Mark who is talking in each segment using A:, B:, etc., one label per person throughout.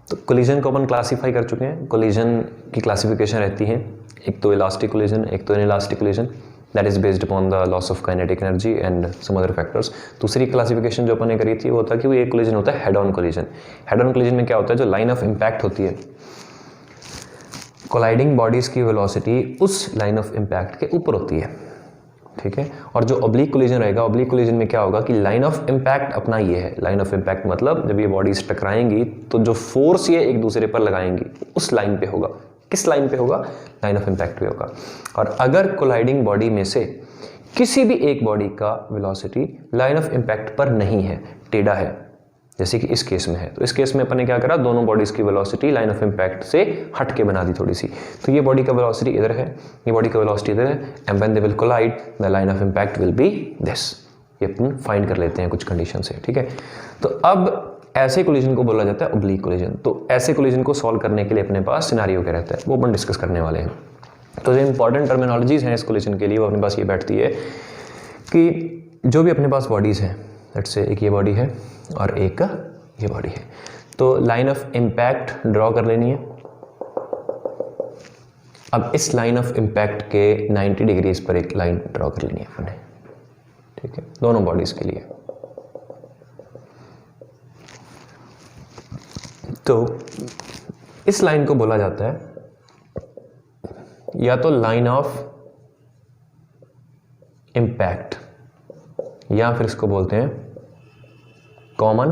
A: तो कोलिजन को अपन क्लासीफाई कर चुके हैं। कोलिजन की क्लासिफिकेशन रहती है, एक तो इलास्टिक कोलिजन, एक तो inelastic collision, that is based upon the loss of kinetic energy and some other factors. दूसरी क्लासिफिकेशन जो अपन ने करी थी वो था कि वो एक कोलिजन होता है head on collision. Head on collision में क्या होता है, जो लाइन ऑफ इम्पैक्ट होती है, कोलाइडिंग बॉडीज की वेलोसिटी उस लाइन ऑफ इम्पैक्ट के ऊपर होती है, ठीक है। और जो ऑब्लिक कोलिजन रहेगा, ऑब्लिक कोलिजन में क्या होगा कि लाइन ऑफ इम्पैक्ट अपना ये है, लाइन ऑफ इम्पैक्ट मतलब जब ये बॉडीज टकराएंगी तो जो फोर्स ये एक दूसरे पर लगाएंगी उस लाइन पे होगा। किस लाइन पे होगा, लाइन ऑफ इम्पैक्ट पे होगा। और अगर कोलाइडिंग बॉडी में से किसी भी एक बॉडी का वेलोसिटी लाइन ऑफ इम्पैक्ट पर नहीं है, टेढ़ा है, जैसे कि इस केस में है, तो इस केस में अपन ने क्या करा, दोनों बॉडीज की वेलोसिटी लाइन ऑफ इम्पैक्ट से हट के बना दी थोड़ी सी। तो ये बॉडी का वेलोसिटी इधर है, ये बॉडी का वेलोसिटी इधर है, and when they will collide the line of impact will be this. ये अपन फाइंड कर लेते हैं कुछ कंडीशन से, ठीक है। तो अब ऐसे कोलिजन को बोला जाता है ऑब्लिक कोलिजन। तो ऐसे कोलिजन को सॉल्व करने के लिए अपने पास सिनेरियो क्या रहता है, वो अपन डिस्कस करने वाले हैं। तो जो इंपॉर्टेंट टर्मिनोलॉजीज हैं इस कोलिजन के लिए वो अपने पास ये बैठती है कि जो भी अपने पास बॉडीज़ हैं, लेट्स से एक ये बॉडी है और एक ये बॉडी है, तो लाइन ऑफ इम्पैक्ट ड्रॉ कर लेनी है। अब इस लाइन ऑफ इम्पैक्ट के 90 डिग्रीज पर एक लाइन ड्रॉ कर लेनी है अपने, ठीक है, दोनों बॉडीज के लिए। तो इस लाइन को बोला जाता है या तो लाइन ऑफ इम्पैक्ट या फिर इसको बोलते हैं कॉमन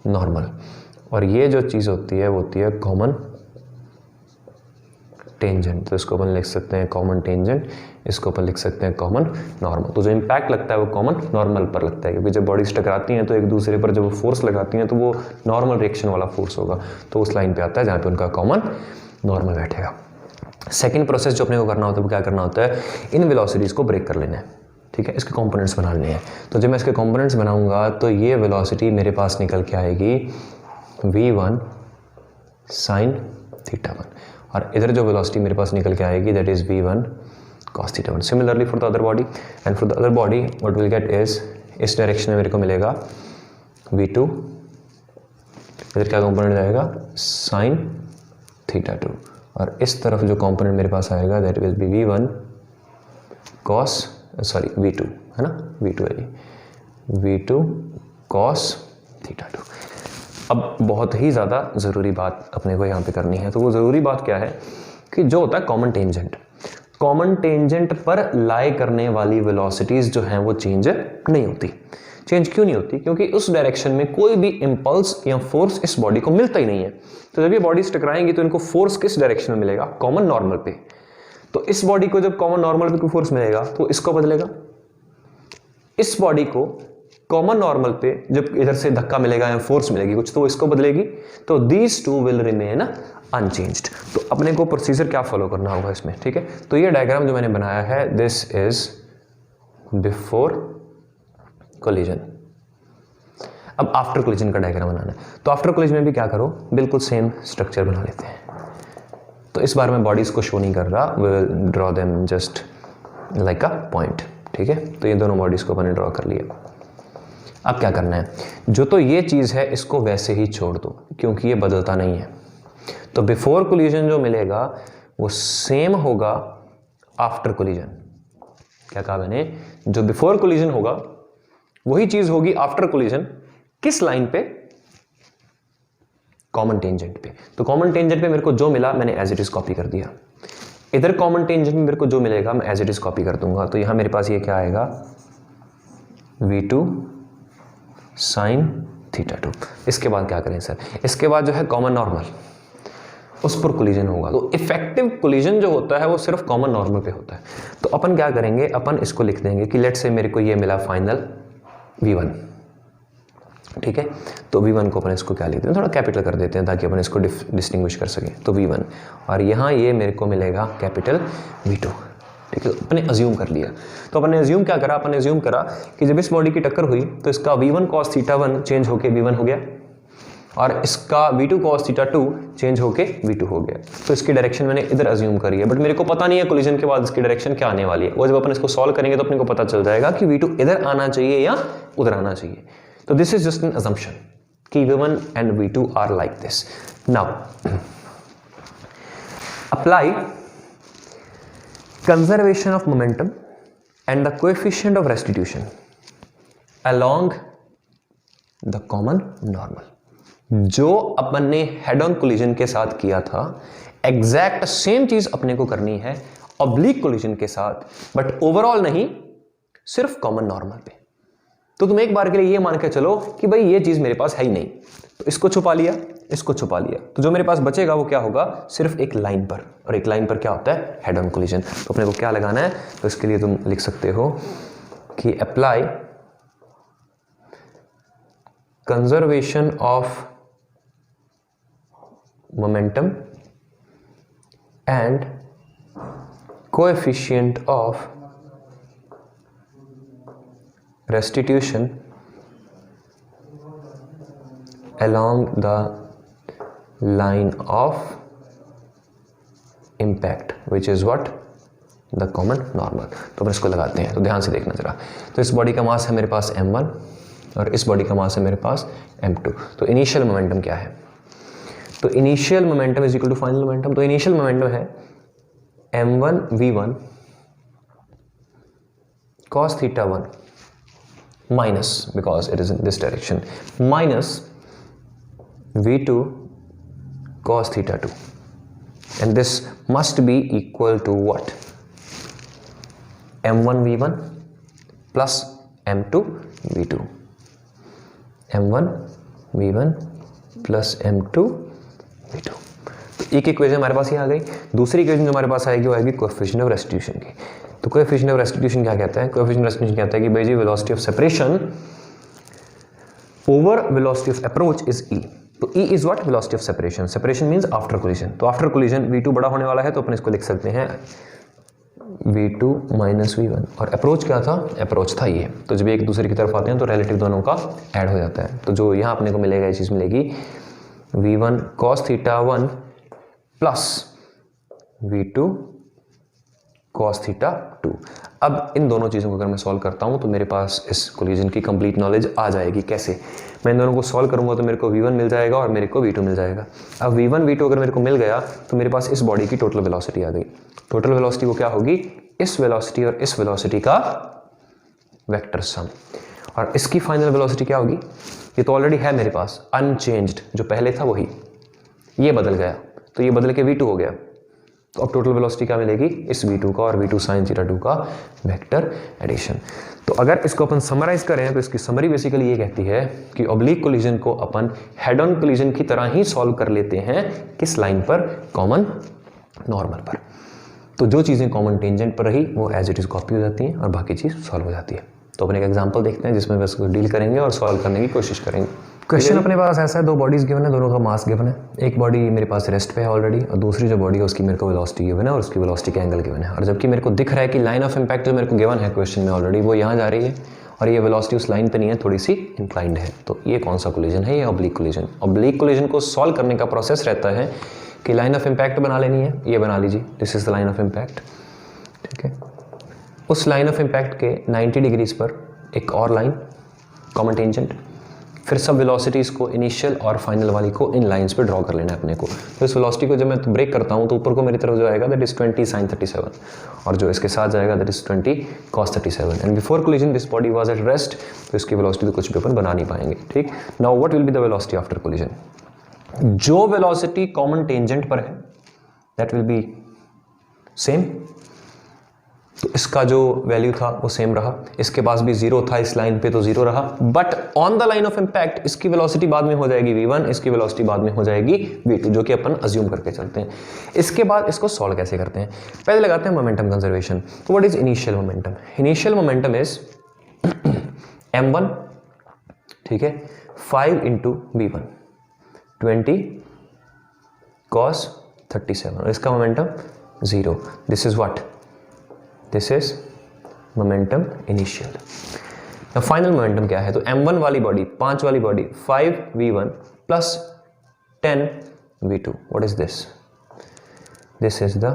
A: नॉर्मल। और ये जो चीज़ होती है वो होती है कॉमन टेंजेंट। तो इसको अपन लिख सकते हैं कॉमन टेंजेंट, इसको अपन लिख सकते हैं कॉमन नॉर्मल। तो जो इम्पैक्ट लगता है वो कॉमन नॉर्मल पर लगता है, क्योंकि जब बॉडीज टकराती हैं तो एक दूसरे पर जब वो फोर्स लगाती हैं तो वो नॉर्मल रिएक्शन वाला फोर्स होगा, तो उस लाइन पे आता है जहाँ पे उनका कॉमन नॉर्मल बैठेगा। सेकेंड प्रोसेस जो अपने को करना होता है वो क्या करना होता है, इन वेलोसिटीज़ को ब्रेक कर लेना है, ठीक है, इसके कंपोनेंट्स बना लेने हैं। तो जब मैं इसके कंपोनेंट्स बनाऊंगा तो ये वेलोसिटी मेरे पास निकल के आएगी v1 sin θ1, और इधर जो वेलोसिटी मेरे पास निकल के आएगी that is v1 cos θ1। Similarly for the other body, and for the other body what will get is, इस डायरेक्शन में मेरे को मिलेगा v2, इधर क्या कंपोनेंट जाएगा sin θ2, और इस तरफ जो कंपोनेंट मेरे पास आएगा that will be v1 cos v2 है ना, v2 है ये, v2 cos θ2। अब बहुत ही ज़्यादा ज़रूरी बात अपने को यहाँ पे करनी है। तो वो ज़रूरी बात क्या है कि जो होता है कॉमन टेंजेंट, कॉमन टेंजेंट पर लाई करने वाली वेलोसिटीज़ जो हैं वो चेंज नहीं होती। चेंज क्यों नहीं होती, क्योंकि उस डायरेक्शन में कोई भी इम्पल्स या फोर्स इस बॉडी को मिलता ही नहीं है। तो जब ये बॉडीज टकराएंगी तो इनको फोर्स किस डायरेक्शन में मिलेगा, कॉमन नॉर्मल पे। तो इस बॉडी को जब कॉमन नॉर्मल पे कोई फोर्स मिलेगा तो इसको बदलेगा, इस बॉडी को कॉमन नॉर्मल पे जब इधर से धक्का मिलेगा या फोर्स मिलेगी कुछ तो इसको बदलेगी। तो these two will remain unchanged. तो अपने को प्रोसीजर क्या फॉलो करना होगा इसमें, ठीक है। तो ये डायग्राम जो मैंने बनाया है दिस इज बिफोर कोलिजन। अब आफ्टर कोलिजन का डायग्राम बनाना है। तो आफ्टर कोलिजन में भी क्या करो, बिल्कुल सेम स्ट्रक्चर बना लेते हैं। तो इस बार मैं बॉडीज को शो नहीं कर रहा, we will draw them just like a point, ठीक है। तो ये दोनों बॉडीज को मैंने ड्रॉ कर लिया। अब क्या करना है, जो तो ये चीज़ है इसको वैसे ही छोड़ दो क्योंकि ये बदलता नहीं है। तो बिफोर कोलिजन जो मिलेगा वो सेम होगा आफ्टर कोलिजन। क्या कहा मैंने, जो बिफोर कोलिजन होगा वही चीज़ होगी आफ्टर कोलिजन। किस लाइन पे, कॉमन टेंजेंट पे। तो कॉमन टेंजेंट पे मेरे को जो मिला मैंने एज इट इज कॉपी कर दिया। इधर कॉमन टेंजेंट में मेरे को जो मिलेगा मैं एज इट इज कॉपी कर दूंगा। तो यहां मेरे पास ये क्या आएगा, v2 sin θ2। इसके बाद क्या करें सर, इसके बाद जो है कॉमन नॉर्मल, उस पर कोलिजन होगा। तो इफेक्टिव कोलिजन जो होता है वो सिर्फ कॉमन नॉर्मल पे होता है। तो अपन क्या करेंगे, अपन इसको लिख देंगे कि लेट से मेरे को ये मिला फाइनल v1, ठीक है। तो v1 को अपन इसको क्या लिखते हैं, थोड़ा कैपिटल कर देते हैं ताकि अपन इसको डिस्टिंग्विश कर सकें। तो v1 और यहाँ ये मेरे को मिलेगा कैपिटल v2, ठीक है। अपने अज्यूम कर लिया। तो अपन ने अज्यूम क्या करा, अपन ने अज्यूम करा कि जब इस बॉडी की टक्कर हुई तो इसका v1 cos θ1 चेंज होके v1 हो गया और इसका v2 cos θ2 चेंज होके v2 हो गया। तो इसकी डायरेक्शन मैंने इधर अज्यूम करी है, बट मेरे को पता नहीं है कोलिजन के बाद इसकी डायरेक्शन क्या आने वाली है। वो जब अपन इसको सॉल्व करेंगे तो अपने को पता चल जाएगा कि v2 इधर आना चाहिए या उधर आना चाहिए। तो this is just an assumption कि v1 and v2 are like this. Now apply conservation of momentum and the coefficient of restitution along the common normal. जो अपन ने हेड ऑन कोलिजन के साथ किया था एग्जैक्ट सेम चीज अपने को करनी है ऑब्लिक कोलिजन के साथ, बट ओवरऑल नहीं, सिर्फ कॉमन नॉर्मल पे। तो तुम एक बार के लिए ये मान के चलो कि भाई ये चीज मेरे पास है ही नहीं, तो इसको छुपा लिया, इसको छुपा लिया, तो जो मेरे पास बचेगा वो क्या होगा, सिर्फ एक लाइन पर, और एक लाइन पर क्या होता है, हेड ऑन कोलिजन। तो अपने को क्या लगाना है, तो इसके लिए तुम लिख सकते हो कि apply conservation of momentum and coefficient of restitution along the line of impact which is what the common normal। तो हम इसको लगाते हैं, तो ध्यान से देखना जरा। तो इस बॉडी का मास है मेरे पास m1 और इस बॉडी का मास है मेरे पास m2। तो इनिशियल मोमेंटम क्या है, तो initial momentum is equal to final momentum. तो इनिशियल मोमेंटम है m1 v1 cos theta 1 minus, because it is in this direction, minus v2 cos theta 2, and this must be equal to what, m1 v1 plus m2 v2, m1 v1 plus m2 v2। तो एक equation हमारे पास ये आ गई। दूसरी equation जो हमारे पास आएगी वो आएगी कोएफिशिएंट ऑफ रेस्टिट्यूशन की। तो कोएफिशिएंट ऑफ रेस्टिट्यूशन क्या कहता है, कोएफिशिएंट ऑफ रेस्टिट्यूशन कहता है कि भाई जी velocity of separation over velocity of approach is e। तो e is what, velocity of separation. Separation means after collision. तो आफ्टर कोलिजन v2 बड़ा होने वाला है, तो अपन इसको लिख सकते हैं v2 माइनस v1, और अप्रोच क्या था, अप्रोच था ये। तो जब एक दूसरे की तरफ आते हैं तो रिलेटिव दोनों का ऐड हो जाता है। तो जो यहाँ अपने को मिलेगा, ये चीज़ मिलेगी v1 cos theta 1 plus v2 cos theta 2। अब इन दोनों चीज़ों को अगर मैं सॉल्व करता हूँ तो मेरे पास इस कोलिजन की कंप्लीट नॉलेज आ जाएगी। कैसे, मैं इन दोनों को सॉल्व करूँगा तो मेरे को v1 मिल जाएगा और मेरे को v2 मिल जाएगा। अब v1 v2 अगर मेरे को मिल गया तो मेरे पास इस बॉडी की टोटल वेलोसिटी आ गई। टोटल वेलोसिटी वो क्या होगी, इस वेलोसिटी और इस वेलोसिटी का वेक्टर सम, और इसकी फाइनल वेलोसिटी क्या होगी, ये तो ऑलरेडी है मेरे पास अनचेंज्ड, जो पहले था वही, ये बदल गया, तो ये बदल के v2 हो गया। तो अब टोटल वेलोसिटी क्या मिलेगी, इस v2 का और v2 sin थीटा 2 का वेक्टर एडिशन। तो अगर इसको अपन समराइज करें तो इसकी समरी बेसिकली ये कहती है कि ऑब्लिक कोलिजन को अपन हेड ऑन कोलिजन की तरह ही सॉल्व कर लेते हैं, किस लाइन पर, कॉमन नॉर्मल पर। तो जो चीज़ें कॉमन टेंजेंट पर रही वो एज इट इज कॉपी हो जाती हैं और बाकी चीज़ सॉल्व हो जाती है। तो अपन एक एग्जांपल देखते हैं जिसमें बस डील करेंगे और सॉल्व करने की कोशिश करेंगे। क्वेश्चन अपने पास ऐसा है, दो बॉडीज गिवन है, दोनों का मास गिवन है। एक बॉडी मेरे पास रेस्ट पे है ऑलरेडी, और दूसरी जो बॉडी है उसकी मेरे को वेलोसिटी गिवन है और उसकी वेलोसिटी का एंगल गिवन है। और जबकि मेरे को दिख रहा है कि लाइन ऑफ इम्पैक्ट जो मेरे को गिवन है क्वेश्चन में ऑलरेडी वो यहाँ जा रही है और ये वेलोसिटी उस लाइन पे नहीं है, थोड़ी सी इंक्लाइंड है। तो ये कौन सा कोलिजन है, ये ऑब्लिक कोलिजन। ऑब्लिक कोलिजन को सॉल्व करने का प्रोसेस रहता है कि लाइन ऑफ इम्पैक्ट बना लेनी है, ये बना लीजिए, this is the line of impact, ठीक है। उस लाइन ऑफ इम्पैक्ट के 90 डिग्रीज पर एक और लाइन कॉमन टेंजेंट, फिर सब वेलोसिटीज़ को इनिशियल और फाइनल वाली को इन लाइंस पे ड्रॉ कर लेना है अपने को। तो इस वेलोसिटी को जब मैं ब्रेक करता हूँ तो ऊपर को मेरी तरफ जो आएगा दैट इज 20 sin 37, और जो इसके साथ जाएगा that is 20 cos 37। And before collision this body was at rest, तो इसकी वेलोसिटी तो कुछ भी अपन बना नहीं पाएंगे, ठीक। Now what will be the velocity after collision, जो वेलोसिटी कॉमन टेंजेंट पर है दैट विल बी सेम। तो इसका जो वैल्यू था वो सेम रहा, इसके पास भी जीरो था इस लाइन पे तो जीरो रहा, but on the line of impact इसकी वेलोसिटी बाद में हो जाएगी v1, इसकी वेलोसिटी बाद में हो जाएगी v2, जो कि अपन अज्यूम करके चलते हैं। इसके बाद इसको सॉल्व कैसे करते हैं, पहले लगाते हैं मोमेंटम कंजर्वेशन। तो what is initial momentum, initial momentum is m1, ठीक है, 5 into v1 20 cos 37, और इसका momentum 0। This is what, this is momentum initial. अब फाइनल मोमेंटम क्या है, तो m1 वाली बॉडी, 5 वाली body 5v1 plus 10v2, what is this, this is the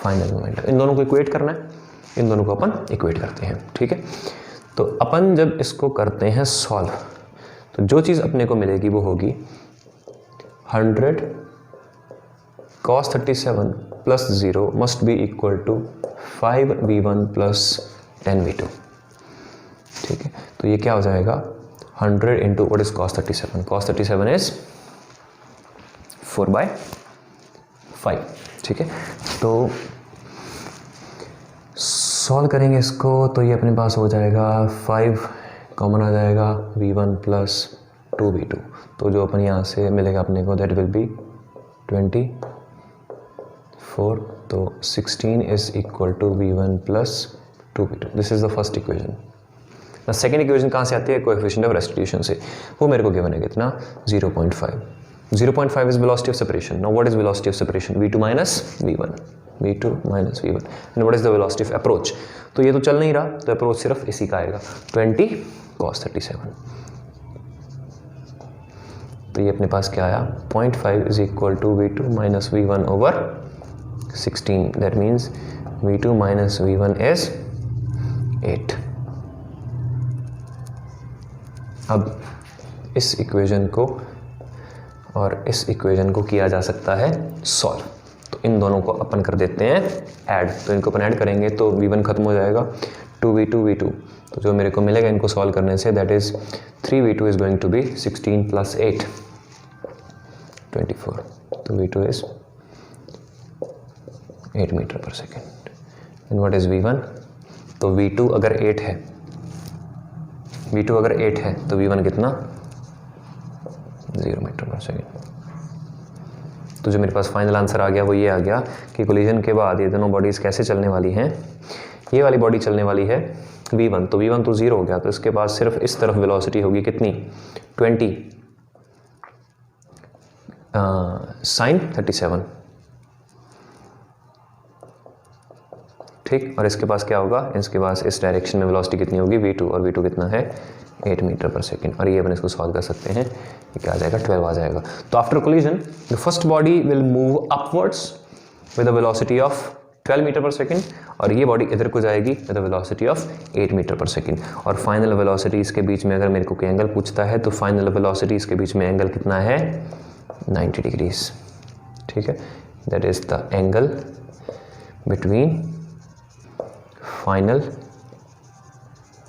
A: final momentum. इन दोनों को इक्वेट करना है, इन दोनों को अपन इक्वेट करते हैं, ठीक है। तो अपन जब इसको करते हैं सॉल्व, तो जो चीज़ अपने को मिलेगी वो होगी 100 cos 37 plus 0 must be equal to 5v1 plus 10v2। ठीक है, तो ये क्या हो जाएगा 100 into what is cos 37, cos 37 is 4/5। ठीक है, तो सॉल्व करेंगे इसको तो ये अपने पास हो जाएगा 5 कॉमन आ जाएगा v1 प्लस 2v2, तो जो अपन यहाँ से मिलेगा अपने को दैट विल बी 24, तो 16 is equal to v1 plus 2v2। This is the first equation. The second equation कहाँ से आती है, कोएफिशिएंट ऑफ रेस्टिट्यूशन से, वो मेरे को गिवन है कितना 0.5। 0.5 is velocity of separation. Now what is velocity of separation? v2 minus v1, v2 minus v1, and what is the velocity of approach? तो ये तो चल नहीं रहा, तो अप्रोच सिर्फ इसी का आएगा 20 cos 37। तो ये अपने पास क्या आया 0.5 is equal to v2 minus v1 over 16, that means v2 minus v1 is 8। अब इस इक्वेशन को और इस इक्वेशन को किया जा सकता है सॉल्व, तो इन दोनों को अपन कर देते हैं ऐड, तो इनको अपन ऐड करेंगे तो v1 खत्म हो जाएगा 2v2 v2, तो जो मेरे को मिलेगा इनको सॉल्व करने से that is 3v2 is going to be 16 plus 8 24, तो v2 is 8 metre per second. And what is v1, तो v2 अगर 8 है, v2 अगर 8 है तो v1 कितना 0 मीटर पर सेकेंड। तो जो मेरे पास फाइनल आंसर आ गया वो ये आ गया कि कोलिजन के बाद ये दोनों बॉडीज़ कैसे चलने वाली हैं। ये वाली बॉडी चलने वाली है v1, तो v1 तो 0 हो गया, तो इसके बाद सिर्फ इस तरफ वेलोसिटी होगी कितनी 20 sin 37। ठीक, और इसके पास क्या होगा, इसके पास इस डायरेक्शन में वेलोसिटी कितनी होगी v2, और v2 कितना है 8 मीटर पर सेकेंड, और ये अपन इसको सॉल्व कर सकते हैं, ये क्या आ जाएगा 12 आ जाएगा। तो after collision the first body will move upwards with a velocity of 12 metre per second, और ये बॉडी इधर को जाएगी with a velocity of 8 metre per second, और फाइनल वेलोसिटी इसके बीच में अगर मेरे को कोई एंगल पूछता है तो फाइनल वेलोसिटी इसके बीच में एंगल कितना है 90 डिग्रीज। ठीक है, that is the angle between final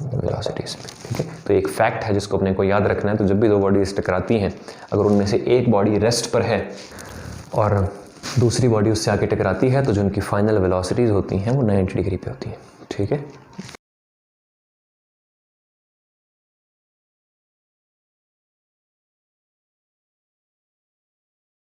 A: velocities. ठीक है, तो एक फैक्ट है जिसको अपने को याद रखना है, तो जब भी दो बॉडीज टकराती हैं अगर उनमें से एक बॉडी रेस्ट पर है और दूसरी बॉडी उससे आके टकराती है तो जो उनकी फाइनल वेलोसिटीज होती हैं वो 90 डिग्री पे होती हैं। ठीक है।